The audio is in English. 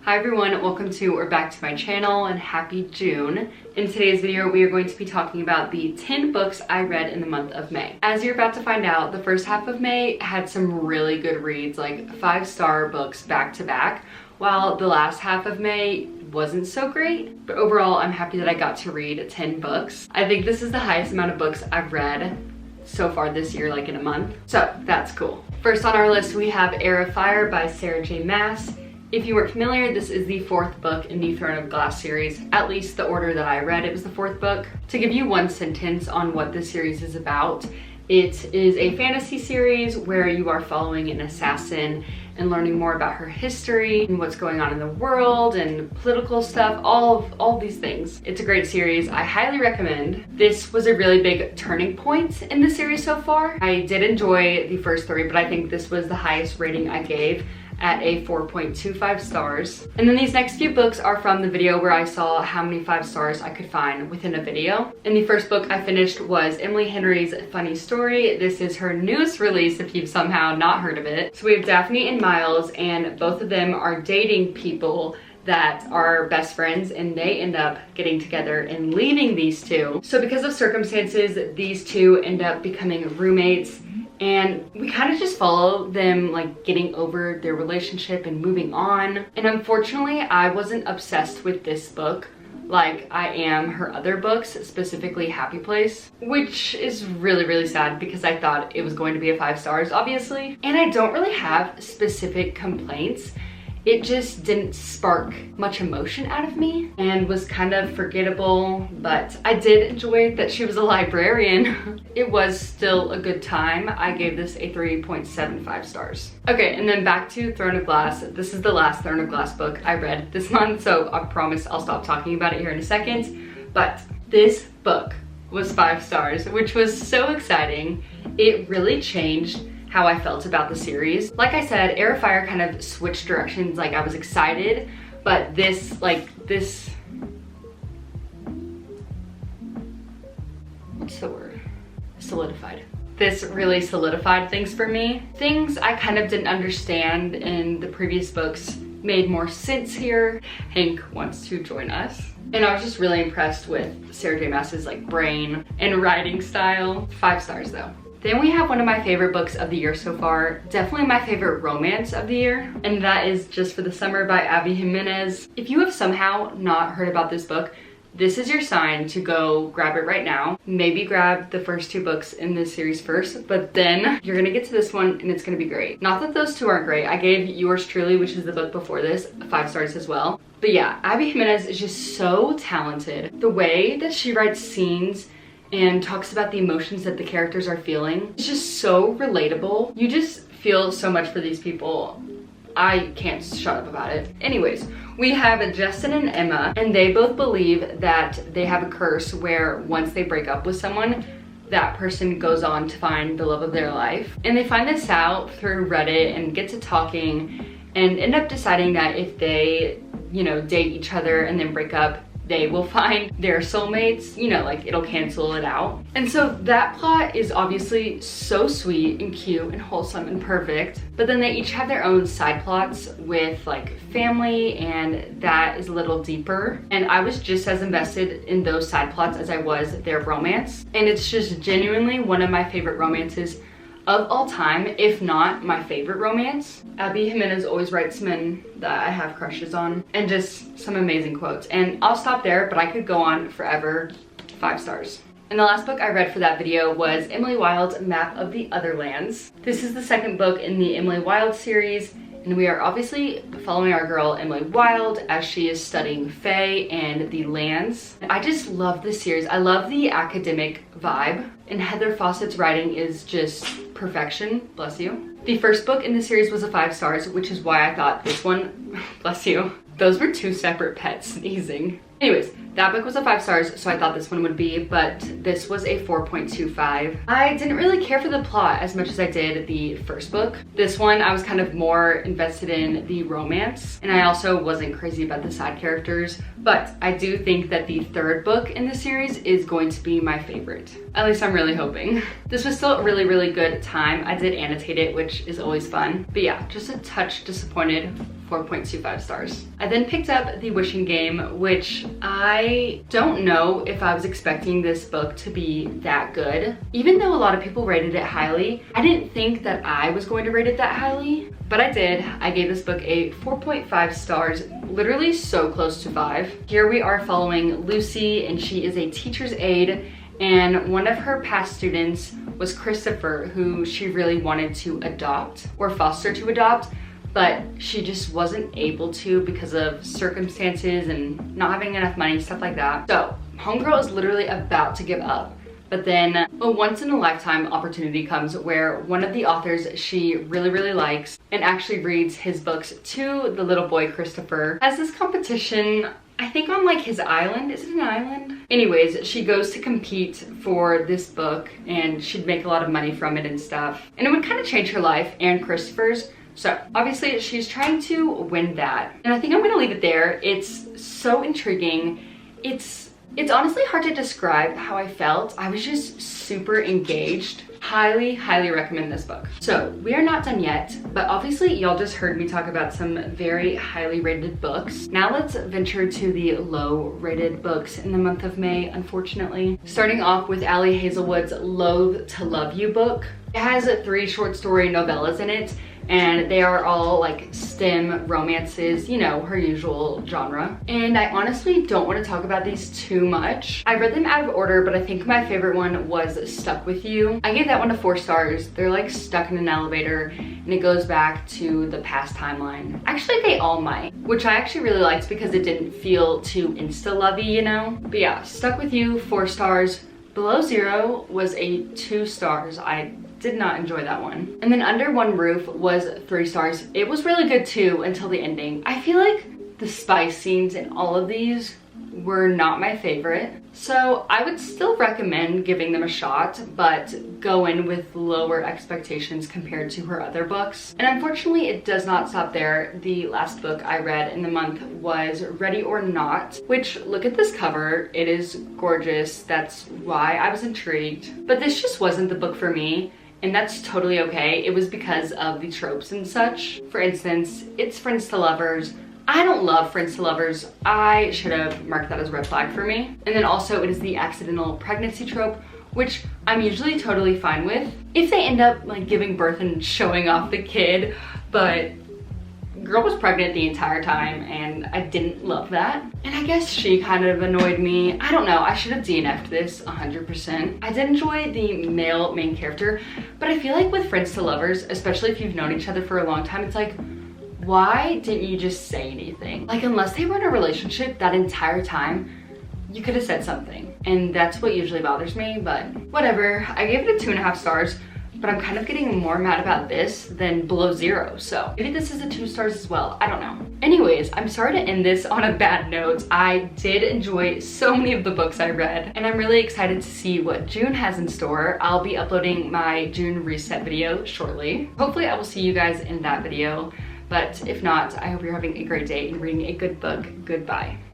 Hi everyone, welcome to or back to my channel and happy June. In today's video, we are going to be talking about the 10 books I read in the month of May. As you're about to find out, the first half of May had some really good reads, like 5-star books back to back, while the last half of May wasn't so great. But overall, I'm happy that I got to read 10 books. I think this is the highest amount of books I've read so far this year, like in a month. So that's cool. First on our list, we have Heir of Fire by Sarah J. Maas. If you weren't familiar, this is the 4th book in the Throne of Glass series. At least the order that I read, it was the 4th book. To give you one sentence on what this series is about, it is a fantasy series where you are following an assassin and learning more about her history and what's going on in the world and political stuff, all these things. It's a great series. I highly recommend. This was a really big turning point in the series so far. I did enjoy the first 3, but I think this was the highest rating I gave at a 4.25 stars. And then these next few books are from the video where I saw how many 5 stars I could find within a video. And the first book I finished was Emily Henry's Funny Story. This is her newest release if you've somehow not heard of it. So we have Daphne and Miles, and both of them are dating people that are best friends, and they end up getting together and leaving these two. So because of circumstances, these two end up becoming roommates, and we kind of just follow them like getting over their relationship and moving on. And unfortunately, I wasn't obsessed with this book like I am her other books, specifically Happy Place, which is really sad because I thought it was going to be a 5 stars, obviously. And I don't really have specific complaints. It just didn't spark much emotion out of me and was kind of forgettable, but I did enjoy that she was a librarian. It was still a good time. I gave this a 3.75 stars. Okay, and then back to Throne of Glass. This is the last Throne of Glass book I read this month, so I promise I'll stop talking about it here in a second. But this book was 5 stars, which was so exciting. It really changed how I felt about the series. Like I said, Heir of Fire kind of switched directions. Like I was excited, but this what's the word? Solidified. This really solidified things for me. Things I kind of didn't understand in the previous books made more sense here. Hank wants to join us. And I was just really impressed with Sarah J. Maas's like brain and writing style. 5 stars though. Then we have one of my favorite books of the year so far, definitely my favorite romance of the year, and that is Just for the Summer by Abby Jimenez. If you have somehow not heard about this book, this is your sign to go grab it right now. Maybe grab the first 2 books in this series first, but then you're gonna get to this one and it's gonna be great. Not that those 2 aren't great. I gave Yours Truly, which is the book before this, 5 stars as well. But yeah, Abby Jimenez is just so talented. The way that she writes scenes and talks about the emotions that the characters are feeling. It's just so relatable. You just feel so much for these people. I can't shut up about it. Anyways, we have Justin and Emma, and they both believe that they have a curse where once they break up with someone, that person goes on to find the love of their life. And they find this out through Reddit and get to talking and end up deciding that if they, date each other and then break up, they will find their soulmates, like it'll cancel it out. And so that plot is obviously so sweet and cute and wholesome and perfect, but then they each have their own side plots with like family, and that is a little deeper. And I was just as invested in those side plots as I was their romance. And it's just genuinely one of my favorite romances of all time, if not my favorite romance. Abby Jimenez always writes men that I have crushes on, and just some amazing quotes. And I'll stop there, but I could go on forever. 5 stars. And the last book I read for that video was Emily Wilde's Map of the Otherlands. This is the 2nd book in the Emily Wilde series, and we are obviously following our girl Emily Wilde as she is studying Fae and the lands. I just love this series. I love the academic vibe, and Heather Fawcett's writing is just perfection. Bless you. The first book in the series was a 5 stars, which is why I thought this one, bless you. Those were 2 separate pets sneezing. Anyways, that book was a 5 stars, so I thought this one would be, but this was a 4.25. I didn't really care for the plot as much as I did the first book. This one, I was kind of more invested in the romance, and I also wasn't crazy about the side characters, but I do think that the third book in the series is going to be my favorite. At least I'm really hoping. This was still a really, really good time. I did annotate it, which is always fun. But yeah, just a touch disappointed. 4.25 stars. I then picked up The Wishing Game, which I don't know if I was expecting this book to be that good. Even though a lot of people rated it highly, I didn't think that I was going to rate it that highly, but I did. I gave this book a 4.5 stars, literally so close to 5. Here we are following Lucy, and she is a teacher's aide, and one of her past students was Christopher, who she really wanted to adopt or foster to adopt, but she just wasn't able to because of circumstances and not having enough money, stuff like that. So homegirl is literally about to give up, but then a once in a lifetime opportunity comes where one of the authors she really, really likes and actually reads his books to the little boy Christopher, has this competition, I think on like his island. Is it an island? Anyways, she goes to compete for this book and she'd make a lot of money from it and stuff. And it would kind of change her life and Christopher's. So obviously she's trying to win that. And I think I'm gonna leave it there. It's so intriguing. It's honestly hard to describe how I felt. I was just super engaged. Highly, highly recommend this book. So we are not done yet, but obviously y'all just heard me talk about some very highly rated books. Now let's venture to the low rated books in the month of May, unfortunately. Starting off with Ali Hazelwood's Loathe to Love You book. It has 3 short story novellas in it, and they are all like STEM romances, you know, her usual genre. And I honestly don't want to talk about these too much. I read them out of order, but I think my favorite one was Stuck With You. I gave that one 4 stars. They're like stuck in an elevator and it goes back to the past timeline. Actually, they all might, which I actually really liked because it didn't feel too insta-lovey, you know? But yeah, Stuck With You, 4 stars. Below Zero was a 2 stars. I did not enjoy that one. And then Under One Roof was 3 stars. It was really good too until the ending. I feel like the spice scenes in all of these were not my favorite. So I would still recommend giving them a shot, but go in with lower expectations compared to her other books. And unfortunately, it does not stop there. The last book I read in the month was Ready or Not, which, look at this cover. It is gorgeous. That's why I was intrigued. But this just wasn't the book for me. And that's totally okay. It was because of the tropes and such. For instance, it's friends to lovers. I don't love friends to lovers. I should have marked that as a red flag for me. And then also it is the accidental pregnancy trope, which I'm usually totally fine with if they end up like giving birth and showing off the kid, but girl was pregnant the entire time and I didn't love that. And I guess she kind of annoyed me. I don't know, I should have DNF'd this 100%. I did enjoy the male main character, but I feel like with friends to lovers, especially if you've known each other for a long time, it's like, why didn't you just say anything? Like, unless they were in a relationship that entire time, you could have said something. And that's what usually bothers me, but whatever. I gave it a 2.5 stars, but I'm kind of getting more mad about this than Below Zero. So maybe this is a 2 stars as well. I don't know. Anyways, I'm sorry to end this on a bad note. I did enjoy so many of the books I read, and I'm really excited to see what June has in store. I'll be uploading my June reset video shortly. Hopefully I will see you guys in that video. But if not, I hope you're having a great day and reading a good book. Goodbye.